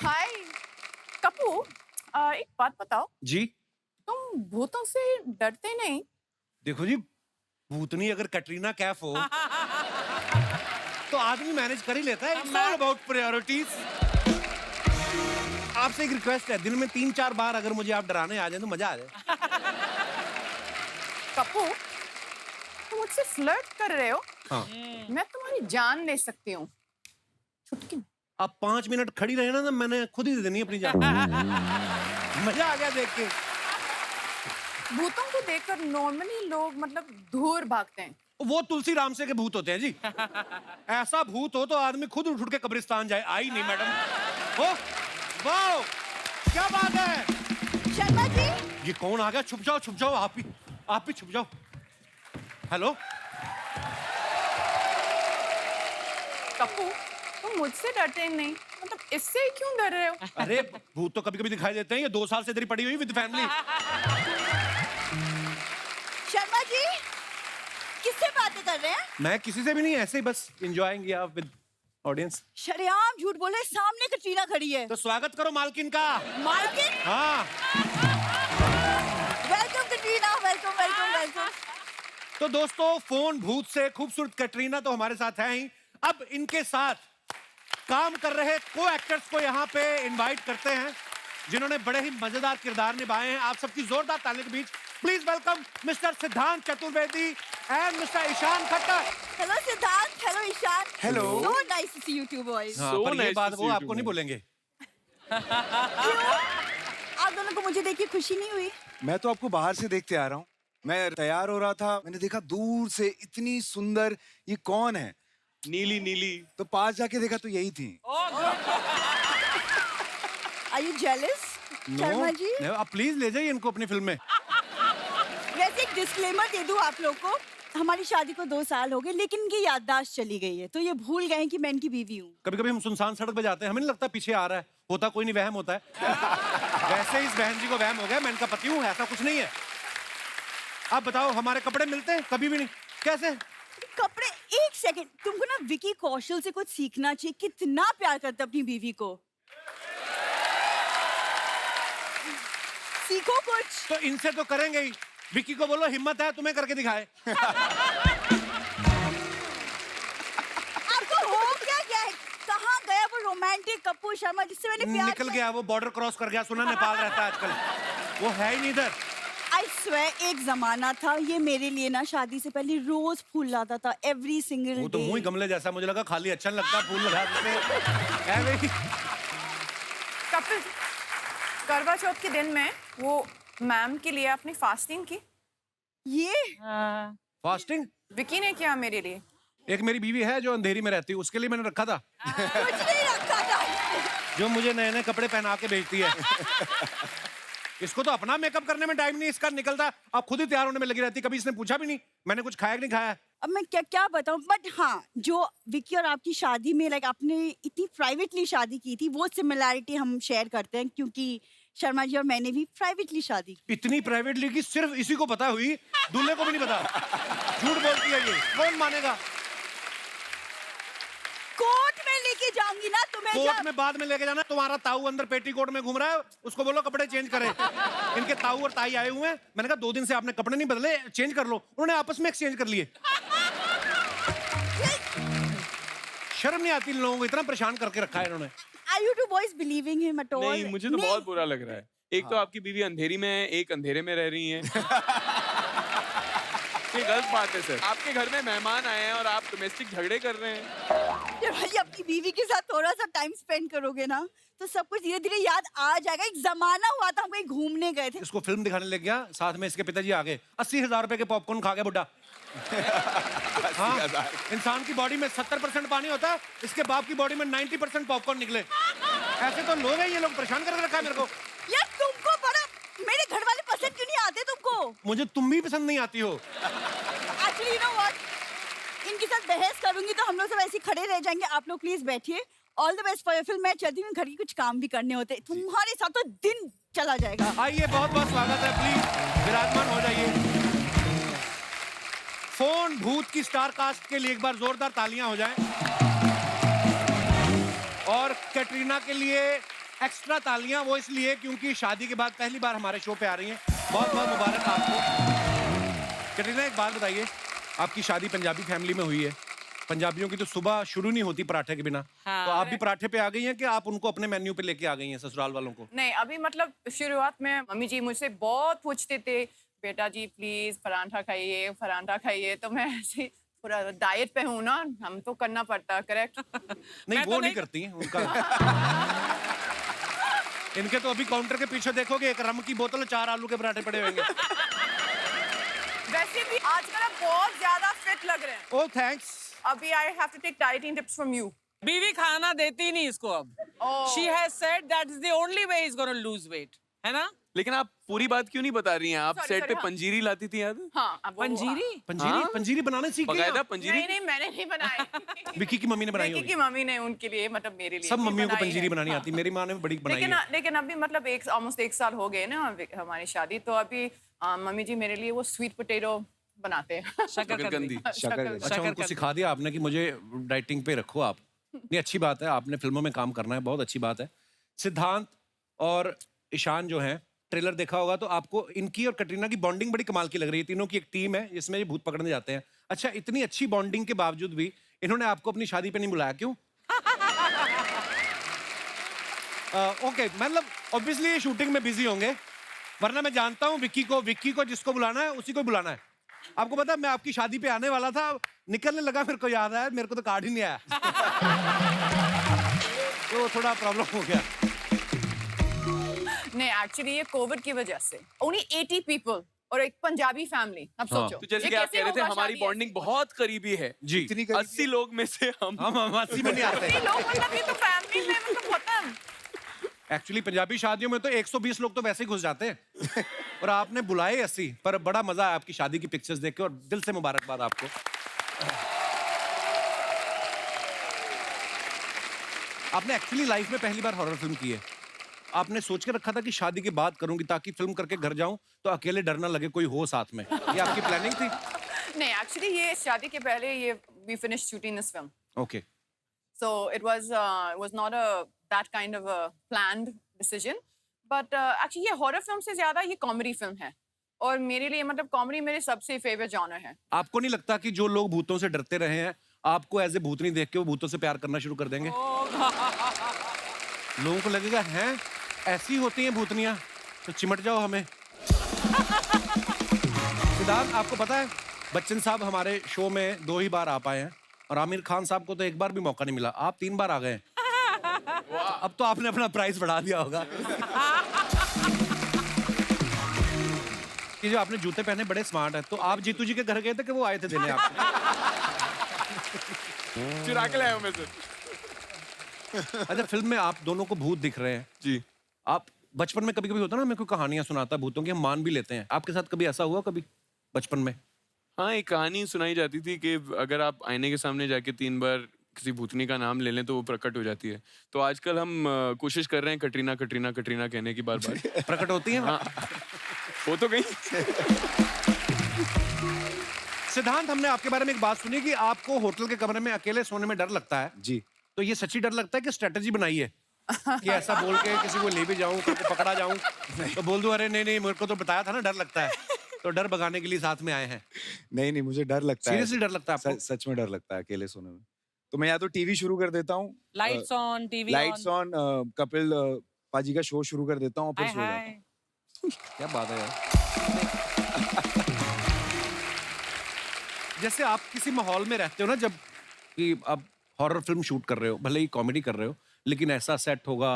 हाय कपू, एक बात बताओ, जी तुम भूतों से डरते नहीं? देखो जी, भूतनी अगर कटरीना कैफ हो तो आदमी मैनेज कर ही लेता है। It's all about priorities. आपसे एक रिक्वेस्ट है, दिन में 3-4 बार अगर मुझे आप डराने आ जाए तो मजा आ जाए। कपू, तुम मुझसे फ्लर्ट कर रहे हो? हाँ। मैं तुम्हारी जान ले सकती हूँ, छुटकी। आप 5 मिनट खड़ी रहे ना तो मैंने खुद ही दे देनी अपनी जान। मजा आ गया देख के। भूतों को देखकर नॉर्मली लोग मतलब दूर भागते हैं। वो तुलसी राम से के भूत होते हैं जी। ऐसा भूत हो तो आदमी खुद उठ के कब्रिस्तान जाए। आई नहीं मैडम। ओ वाओ, क्या बात है। शर्मा जी, ये कौन आ गया? छुप जाओ आप भी छुप जाओ। हेलो कपू, तुम मुझसे डरते नहीं, मतलब इससे क्यों डर रहे हो? अरे भूत तो कभी कभी दिखाई देते हैं। ये 2 साल से इधर ही पड़ी हुई विद फैमिली। शर्मा जी, किससे बातें कर रहे हैं? मैं किसी से भी नहीं, ऐसे ही बस एंजॉयिंग या विद ऑडियंस। शरेआम झूठ बोले, सामने कटरीना खड़ी है। तो स्वागत करो मालकिन का। मालकिन, हाँ welcome Katrina, welcome welcome welcome. तो दोस्तों, फोन भूत से खूबसूरत कटरीना तो हमारे साथ है ही। अब इनके साथ काम कर रहे को एक्टर्स को यहाँ पे इनवाइट करते हैं, जिन्होंने बड़े ही मजेदार किरदार निभाए हैं। आप सबकी जोरदार तालियों के बीच please welcome mister Siddhant Chaturvedi and mister Ishaan Khattar. Hello Siddhant, hello Ishaan. Hello. So nice to see you two boys. हाँ, So पर ये nice बात to वो see you आपको too, नहीं man. बोलेंगे। क्यों? आप दोनों को मुझे देख के खुशी नहीं हुई? मैं तो आपको बाहर से देखते आ रहा हूँ। मैं तैयार हो रहा था, मैंने देखा दूर से इतनी सुंदर, ये कौन है? नीली नीली। तो पास जाके देखा तो यही थी। Are you jealous, Sharma ji? आप प्लीज ले जाइए इनको अपनी फिल्म में। वैसे एक डिस्क्लेमर दे दूं आप लोग को, हमारी शादी को 2 साल हो गए, लेकिन इनकी याददाश्त चली गई है, तो ये भूल गए हैं कि मैं इनकी बीवी हूँ। कभी कभी हम सुनसान सड़क पे जाते हैं, हमें नहीं लगता पीछे आ रहा है, होता कोई नहीं, वहम होता है। वैसे इस बहन जी को वहम हो गया, मैं इनका पति हूँ, ऐसा कुछ नहीं है। आप बताओ, हमारे कपड़े मिलते हैं? कभी भी नहीं। कैसे? कपड़े, एक सेकंड, तुमको ना विकी कौशल से कुछ सीखना चाहिए। कितना प्यार करता अपनी बीवी को। सीखो कुछ। तो इनसे तो करेंगे ही। विक्की को बोलो हिम्मत है तुम्हें करके दिखाए। आपको हो क्या है? कहाँ गया वो रोमांटिक कपूर शर्मा जिससे मैंने प्यार निकल गया, वो बॉर्डर क्रॉस कर गया। सुना नेपाल रहता है आजकल, वो है ही नहीं इधर। आई स्वेयर, एक जमाना था ये मेरे लिए ना शादी से पहले रोज फूल लाता था, एवरी सिंगल वो तो मुंह ही गमले जैसा, मुझे लगा खाली अच्छा नहीं लगता फूल लगा देते है भाई। कपिल, करवा चौथ के दिन में वो मैम के लिए अपनी फास्टिंग की। ये फास्टिंग विकी ने किया मेरे लिए। एक मेरी बीवी है जो अंधेरी में रहती है, उसके लिए मैंने रखा था, कुछ नहीं रखा था। जो मुझे नए नए कपड़े पहना के भेजती है। इसको तो अपना मेकअप करने में टाइम नहीं इसका निकलता, अब खुद ही तैयार होने में लगी रहती। कभी इसने पूछा भी नहीं मैंने कुछ खाया कि नहीं खाया। अब मैं क्या क्या बताऊं, बट हाँ, जो विकी और आपकी शादी में लाइक आपने इतनी प्राइवेटली शादी की थी, वो सिमिलैरिटी हम शेयर करते हैं, क्योंकि शर्मा जी और मैंने भी प्राइवेटली शादी की। इतनी प्राइवेटली कि सिर्फ इसी को पता हुई, दूल्हे को भी नहीं पता। झूठ बोलती है ये, कौन मानेगा। कोर्ट में लेके जाऊंगी ना तुम्हें। कोर्ट में बाद में लेके जाना। तुम्हारा ताऊ अंदर पेटीकोट में घूम रहा है, उसको बोलो कपड़े चेंज करे। इनके ताऊ और ताई आए हुए हैं, मैंने कहा 2 दिन से आपने कपड़े नहीं बदले, चेंज कर लो। उन्होंने आपस में एक्सचेंज कर लिए। शर्म नहीं आती इन लोगों को, इतना परेशान करके रखा है इन्होंने। Are you two boys believing him at all? नहीं, मुझे तो बहुत बुरा लग रहा है। एक तो आपकी बीवी अंधेरी में है, एक अंधेरे में रह रही है। ये गलत बात है सर। आपके घर में मेहमान आए हैं और आप डोमेस्टिक झगड़े कर रहे हैं। जब भाई अपनी बीवी के साथ थोड़ा सा टाइम स्पेंड करोगे ना, तो सब कुछ धीरे धीरे याद आ जाएगा। एक जमाना हुआ था, हम कहीं घूमने गए थे। इसको फिल्म दिखाने लग गया, साथ में इसके पिताजी आ गए। 80,000 रुपए के पॉपकॉर्न खा गया बुड्ढा। हाँ, इंसान की बॉडी में 70% पानी होता है, इसके बाप की बॉडी में 90% पॉपकॉर्न निकले। ऐसे तो लोग हैं ये लोग, परेशान करके रखा है मेरे को। यार तुमको बड़ा, मेरे घर वाले पसंद क्यों नहीं आते तुमको? मुझे तुम भी पसंद नहीं आती हो। Actually, you know what? इनके साथ बहस करूंगी तो हम लोग सब ऐसे खड़े रह जाएंगे। आप लोग प्लीज बैठिए। All the best for your film. मैं चलती हूँ, घर के कुछ काम भी करने होते, तुम्हारे साथ तो दिन चला जाएगा। आइए, बहुत बहुत स्वागत है, प्लीज विराजमान हो जाइए। फोन भूत की स्टार कास्ट के लिए एक बार जोरदार तालियां हो जाएं। और कैटरीना के लिए एक्स्ट्रा तालियां, वो इसलिए क्योंकि शादी के बाद पहली बार हमारे शो पे आ रही हैं। बहुत बहुत मुबारक आपको। कैटरीना, एक बात बताइए, आपकी शादी पंजाबी फैमिली में हुई है। पंजाबियों की तो सुबह शुरू नहीं होती पराठे के बिना। हाँ। तो आप भी पराठे पे आ गई हैं कि आप उनको अपने मेन्यू पे लेके आ गई हैं ससुराल वालों को? नहीं, अभी मतलब शुरुआत में मम्मी जी मुझसे बहुत पूछते थे, बेटा जी प्लीज पराठा खाइए, पराठा खाइए। तो मैं ऐसे पूरा डाइट पे हूँ ना, हम तो करना पड़ता, करेक्ट। नहीं, वो नहीं करती हैं उनका। इनके तो अभी काउंटर के पीछे देखोगे एक रम की बोतल और 4 आलू के पराठे पड़े होंगे। वैसे भी आजकल आप बहुत ज्यादा फिट लग रहे हैं। Oh thanks. अभी I have to take dieting tips from you. बीवी खाना देती नहीं इसको अब। Oh. She has said that is the only way he's going to lose weight. है ना? लेकिन आप पूरी बात क्यों नहीं बता रही हैं? आप Sorry, सेट पे हाँ। पंजीरी लाती थी, याद है? हाँ, अब वो- पंजीरी? पंजीरी? हाँ? पंजीरी बनाने सीख गई बकायदा आप? पंजीरी? नहीं, मैंने नहीं बनाई। विक्की की मम्मी ने बनाई विक्की होगी। की मम्मी ने उनके लिए, मतलब मेरे लिए सब भी मम्मियों को बनाई पंजीरी है। बनानी हाँ। आती। मेरी माँ ने बड़ी बनाई लेकिन है। लेकिन अभी मतलब ऑलमोस्ट 1 साल हो गए ना हमारी शादी, तो अभी मम्मी जी मेरे लिए वो स्वीट पोटैटो बनाते हैं। शकरकंदी। शक्कर अच्छा, उनको सिखा दिया आपने कि मुझे डाइटिंग पे रखो आप। नहीं, अच्छी बात है, आपने फिल्मों में काम करना है, बहुत अच्छी बात है। सिद्धांत और ईशान जो हैं, ट्रेलर देखा होगा तो आपको इनकी और कटरीना की बॉन्डिंग बड़ी कमाल की लग रही है। तीनों की एक टीम है जिसमें ये भूत पकड़ने जाते हैं। अच्छा, इतनी अच्छी बॉन्डिंग के बावजूद भी इन्होंने आपको अपनी शादी पे नहीं बुलाया, क्यों? ओके, मतलब ऑब्वियसली ये शूटिंग में बिजी होंगे, वरना मैं जानता हूँ विक्की को जिसको बुलाना है उसी को ही बुलाना है। आपको पता है, मैं आपकी शादी पे आने वाला था, निकलने लगा मेरे को याद आया मेरे को तो कार्ड ही नहीं आया। तो थोड़ा प्रॉब्लम हो गया। नहीं, एक्चुअली ये कोविड की वजह से ओनली 80 पीपल और एक पंजाबी फैमिली। अब हाँ। सोचो, तो जैसे ये कि आप कैसे कह रहे थे, होगा हमारी शादी बॉन्डिंग बहुत करीबी है जी। इतनी करीबी 80 लोग में से हम हम 80 में नहीं आते। ऐसे? लोग मतलब ये तो फैमिली में मतलब खत्म। एक्चुअली पंजाबी शादियों में तो 120 लोग तो वैसे ही घुस जाते हैं और आपने बुलाए 80। पर बड़ा मजा आया आपकी शादी की पिक्चर्स देख के और दिल से मुबारकबाद आपको। आपने एक्चुअली लाइफ में पहली बार हॉरर फिल्म की है। आपने सोच के रखा था कि शादी के बाद करूंगी ताकि फिल्म करके घर जाऊं तो अकेले डर ना लगे, कोई हो साथ में। ये आपकी प्लानिंग थी? नहीं, एक्चुअली ये शादी के पहले ये we finished shooting this film, okay. so it was not a that kind of a planned decision, but actually ये हॉरर फिल्म से ज्यादा ये कॉमेडी फिल्म है और मेरे लिए मतलब कॉमेडी मेरे सबसे फेवरेट जॉनर है। आपको नहीं लगता कि जो लोग भूतों से डरते रहे हैं आपको एज ए भूतनी देख के वो भूतों से प्यार करना शुरू कर देंगे? लोगों को लगेगा हैं ऐसी होती हैं भूतनियां, तो चिमट जाओ हमें। सिद्धार्थ, आपको पता है बच्चन साहब हमारे शो में 2 ही बार आ पाए हैं और आमिर खान साहब को तो 1 बार भी मौका नहीं मिला। आप 3 बार आ गए हैं। अब तो आपने अपना प्राइस बढ़ा दिया होगा। कि जो आपने जूते पहने बड़े स्मार्ट है, तो आप जीतू जी के घर गए थे कि वो आए थे देने आपको? चुरा के लाया हूं मैं से। अच्छा, फिल्म में आप दोनों को भूत दिख रहे हैं जी। आप बचपन में कभी कभी होता है ना, मेरे को कहानियां सुनाता है भूतों की, हम मान भी लेते हैं। आपके साथ कभी ऐसा हुआ कभी बचपन में? हाँ, एक कहानी सुनाई जाती थी कि अगर आप आईने के सामने जाके 3 बार किसी भूतनी का नाम ले लें तो वो प्रकट हो जाती है। तो आजकल हम कोशिश कर रहे हैं कटरीना कटरीना कटरीना कहने की बार बार। प्रकट होती है? हाँ, हो तो गई। सिद्धांत, हमने आपके बारे में एक बात सुनी कि आपको होटल के कमरे में अकेले सोने में डर लगता है। जी। तो ये सच्ची डर लगता है कि स्ट्रेटेजी बनाई है कि ऐसा बोल के किसी को ले भी जाऊं, किसी को पकड़ा जाऊं तो बोल दूं अरे नहीं मेरे को तो बताया था ना डर लगता है, तो डर भगाने के लिए साथ में आए हैं? नहीं, मुझे डर लगता है। सीरियसली डर लगता है आपको? सच में डर लगता है अकेले सोने में। तो मैं या तो टीवी शुरू कर देता हूँ, lights on, TV lights on, Kapil पाजी का शो शुरू कर देता हूँ, फिर सो जाता हूँ। क्या बात है यार। जैसे आप किसी माहौल में रहते हो ना, जब कि आप हॉरर फिल्म शूट कर रहे हो, भले ही कॉमेडी कर रहे हो, लेकिन ऐसा सेट होगा,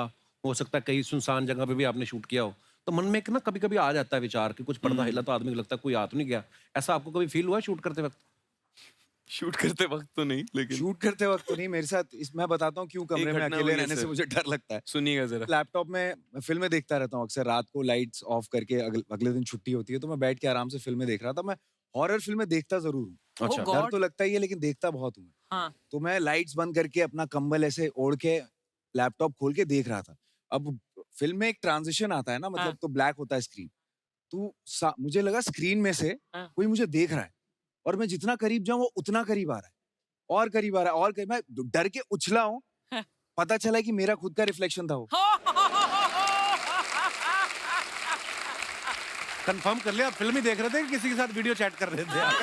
हो सकता है कहीं सुनसान जगह पे भी आपने शूट किया हो, तो मन में एक ना कभी कभी आ जाता है विचार कि कुछ पर्दा हिला तो आदमी को लगता है कोई आ तो नहीं गया। ऐसा आपको कभी फील हुआ शूट करते वक्त? शूट करते वक्त तो नहीं, लेकिन शूट करते वक्त तो नहीं। मेरे साथ मैं बताता हूँ क्यों कमरे में घटना अकेले हुई है रहने से सर। मुझे डर लगता है। सुनिएगा जरा। लैपटॉप में मैं फिल्में देखता रहता हूँ अक्सर, रात को लाइट्स ऑफ करके अगले दिन छुट्टी होती है तो मैं बैठ के आराम से फिल्में देख रहा था। मैं हॉरर फिल्में देखता जरूर हूँ, अच्छा। God. डर तो लगता ही है लेकिन देखता बहुत हूँ। हाँ। तो मैं लाइट्स बंद करके अपना कंबल ऐसे ओढ़ के लैपटॉप खोल के देख रहा था। अब फिल्म में एक ट्रांजिशन आता है ना, मतलब हाँ। तो ब्लैक होता है स्क्रीन, तो मुझे लगा स्क्रीन में से हाँ। कोई मुझे देख रहा है और मैं जितना करीब जाऊं वो उतना करीब आ रहा है और करीब आ रहा है और मैं डर के उछला हूँ, हाँ। पता चला कि मेरा खुद का रिफ्लेक्शन था वो। कंफर्म कर लिया, आप फिल्म ही देख रहे थे कि किसी के साथ वीडियो चैट कर रहे थे आप?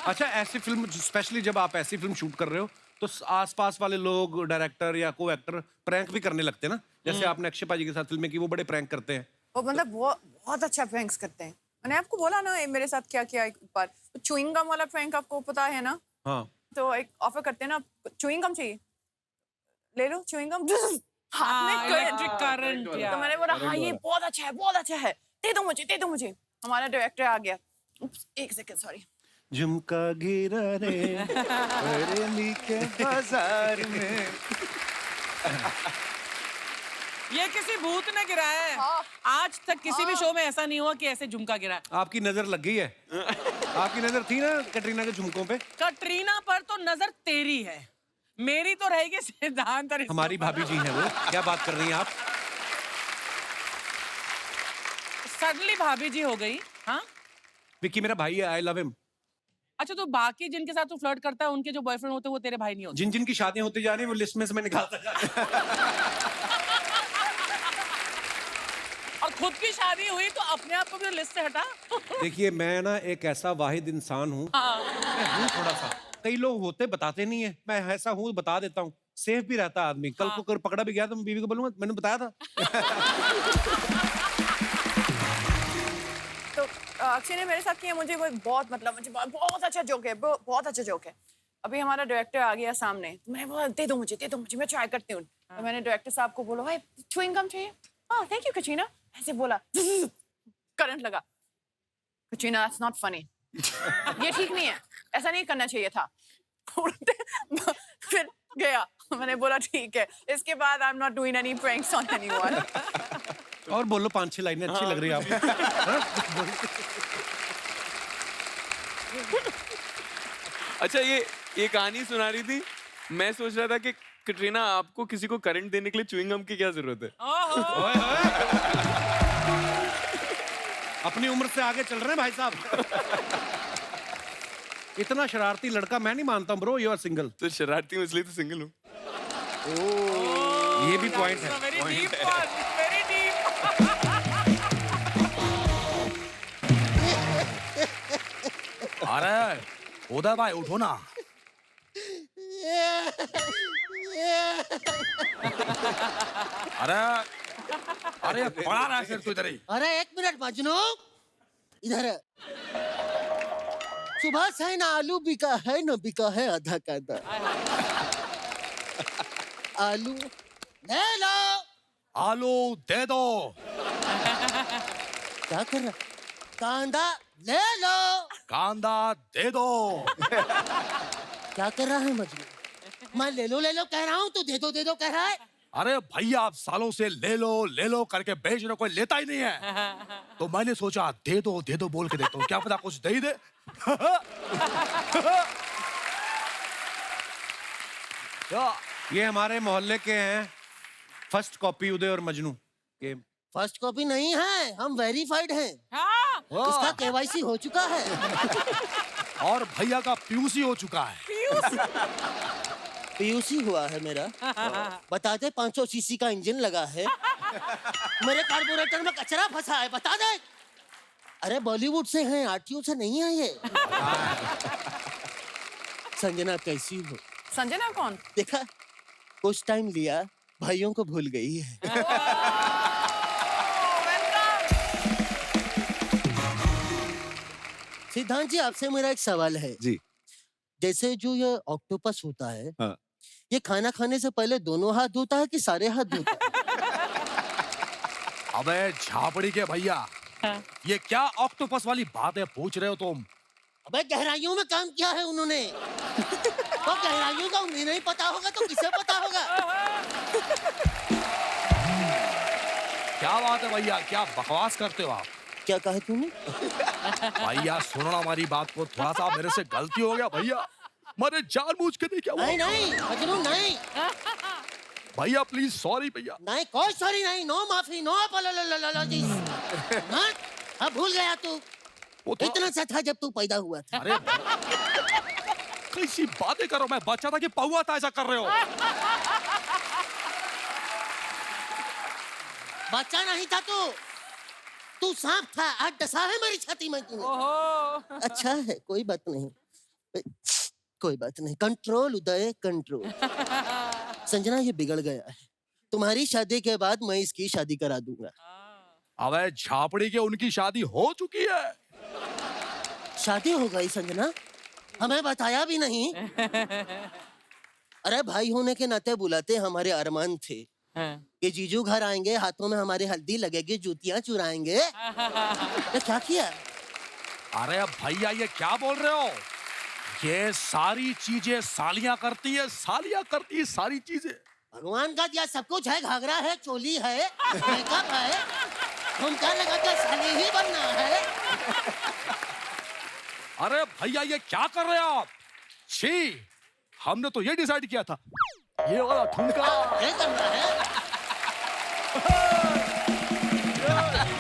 अच्छा, ऐसी फिल्म स्पेशली जब आप ऐसी फिल्म शूट कर रहे हो तो आसपास वाले लोग, डायरेक्टर या को एक्टर प्रैंक भी करने लगते हैं ना, जैसे आपने अक्षय पाजी के साथ फिल्में की, वो बड़े प्रैंक करते हैं। वो मतलब बहुत अच्छा प्रैंक्स करते हैं। मैंने आपको बोला ना मेरे साथ क्या किया एक बार, च्युइंग गम वाला प्रैंक आपको पता है ना? हाँ। तो एक ऑफर करते हैं ना, च्युइंग गम चाहिए, ले लो च्युइंग गम, हाथ में इलेक्ट्रिक करंट। तो मैंने बोला हाँ ये बहुत अच्छा है, दे दो मुझे। हमारा डायरेक्टर आ गया, एक सेकंड सॉरी, झुमका गिरा रे बरेली के बाजार में। ये किसी भूत ने गिराया है। हाँ। आज तक किसी भी शो में ऐसा नहीं हुआ कि ऐसे झुमका गिरा। आपकी नजर लग गई है। आपकी नजर थी ना कटरीना के झुमकों पे। कटरीना पर तो नजर तेरी है, मेरी तो रहेगी सिद्धांत। हमारी भाभी जी हैं वो, क्या बात कर रही हैं आप? सडनली भाभी जी हो गई। हाँ, विक्की मेरा भाई है, आई लव हिम। अच्छा, तो बाकी जिनके साथ तू फ्लर्ट करता है उनके जो बॉयफ्रेंड होते हैं वो तेरे भाई नहीं होते? जिन जिन की शादियां होती जा रही हैं वो लिस्ट में से मैं निकालता जा रहा हूं। और खुद की शादी हुई तो अपने आप को भी लिस्ट से हटा। देखिए मैं ना एक ऐसा वाहिद इंसान हूँ, मैं हूँ थोड़ा सा, कई लोग होते बताते नहीं है, मैं ऐसा हूँ बता देता हूँ, सेफ भी रहता है आदमी। कल को अगर पकड़ा भी गया तो मैं बीवी को बोलूंगा मैंने बताया था। तो अक्षय ने मेरे साथ किया, मुझे वो बहुत मतलब मुझे बहुत अच्छा जोक है, बहुत अच्छा जोक है। अभी हमारा डायरेक्टर आ गया सामने, तो मैंने बोला दे दो मुझे, मैं ट्राई करती हूँ। तो मैंने डायरेक्टर साहब को बोला भाई च्युइंग गम चाहिए? हाँ थैंक यू कटरीना, ऐसे बोला, करंट लगा। कटरीना दैट्स नॉट फनी, ये ठीक नहीं है, ऐसा नहीं करना चाहिए था। फिर गया, मैंने बोला ठीक है, इसके बाद I am not doing any pranks on anyone. और बोलो 5-6 लाइनें अच्छी लग रही है आपको। अच्छा, ये कहानी सुना रही थी, मैं सोच रहा था कि कटरीना आपको किसी को करंट देने के लिए च्युइंग गम की क्या जरूरत है? अपनी उम्र से आगे चल रहे हैं भाई साहब। इतना शरारती लड़का मैं नहीं मानता हूं ब्रो, यू आर सिंगल। तो शरारती हूँ इसलिए तो सिंगल हूँ। ये भी पॉइंट है। Very deep one, very deep. अरे उदय भाई उठो ना। अरे पड़ा रहा फिर तू इधर ही। अरे एक मिनट मजनू, इधर है। सुबह से ना आलू बिका है ना बिका है आधा का आधा। आलू ले लो। आलू दे दो। क्या कर रहा? कांदा ले लो। कांदा दे दो। क्या कर रहा है मजनू? मैं ले लो कह रहा हूँ, तू दे दो कह रहा है। अरे भैया आप सालों से ले लो करके बेच रहे, कोई लेता ही नहीं है। तो मैंने सोचा दे दो बोल के देता हूँ, क्या पता कुछ दे ही दे। ये हमारे मोहल्ले के हैं, फर्स्ट कॉपी उदय और मजनू के। फर्स्ट कॉपी नहीं है, हम वेरीफाइड हैं। हाँ, इसका केवाईसी हो चुका है। और भैया का पीयूसी हो चुका है। पीयूसी हुआ है मेरा। बता दे 500 सीसी का इंजन लगा है। मेरे कार्बोरेटर में कचरा फंसा है, बता दे। अरे बॉलीवुड से हैं, आरटीओ से नहीं है ये। संजना कैसी हो? संजना कौन? देखा, कुछ टाइम लिया, भाइयों को भूल गई है। सिद्धांत जी, आपसे मेरा एक सवाल है जी। जैसे जो ये ऑक्टोपस होता है, हाँ। ये खाना खाने से पहले दोनों हाथ धोता है कि सारे हाथ धोता है? अबे झापड़ी के भैया, ये क्या ऑक्टोपस वाली बातें पूछ रहे हो तुम? अबे गहराइयों में काम किया है उन्होंने। तो गहराइयों का उन्हें नहीं पता होगा तो किसे पता होगा? क्या बात है भैया, क्या बकवास करते हो आप? क्या कहा तूने? भैया सुनो ना हमारी बात को, थोड़ा सा मेरे से गलती हो गया भैया, मैंने जानबूझ के नहीं किया। नहीं मजनू नहीं। भैया प्लीज सॉरी भैया। नहीं, कोई सॉरी नहीं, नो माफी, नो अपॉलॉजीज। अब भूल गया तू? वो तो इतना सा था जब तू पैदा हुआ था। अरे कैसी बातें करो, मैं बच्चा था कि पौआ था ऐसा कर रहे हो? बच्चा नहीं था तू सांप था, आज डसा है मेरी छाती में तू। ओहो अच्छा है, कोई बात नहीं, कोई बात नहीं। कंट्रोल उदय, कंट्रोल। संजना ये बिगड़ गया है, तुम्हारी शादी के बाद मैं इसकी शादी करा दूंगा। अबे झापड़ी के उनकी शादी हो चुकी है। शादी हो गई संजना, हमें बताया भी नहीं। अरे भाई होने के नाते बुलाते, हमारे अरमान थे कि जीजू घर आएंगे, हाथों में हमारे हल्दी लगेगी, जूतियां चुराएंगे। तो क्या किया? अरे भैया ये क्या बोल रहे हो? ये सारी चीजें सालियां करती है, सालियां करती है सारी चीजें। भगवान का दिया सब कुछ है, घाघरा है, चोली है, मेकअप है, झुमका लगा के साली ही बनना है। अरे भैया ये क्या कर रहे हो आप? छी, हमने तो ये डिसाइड किया था, ये वाला ठुमका ये करना है।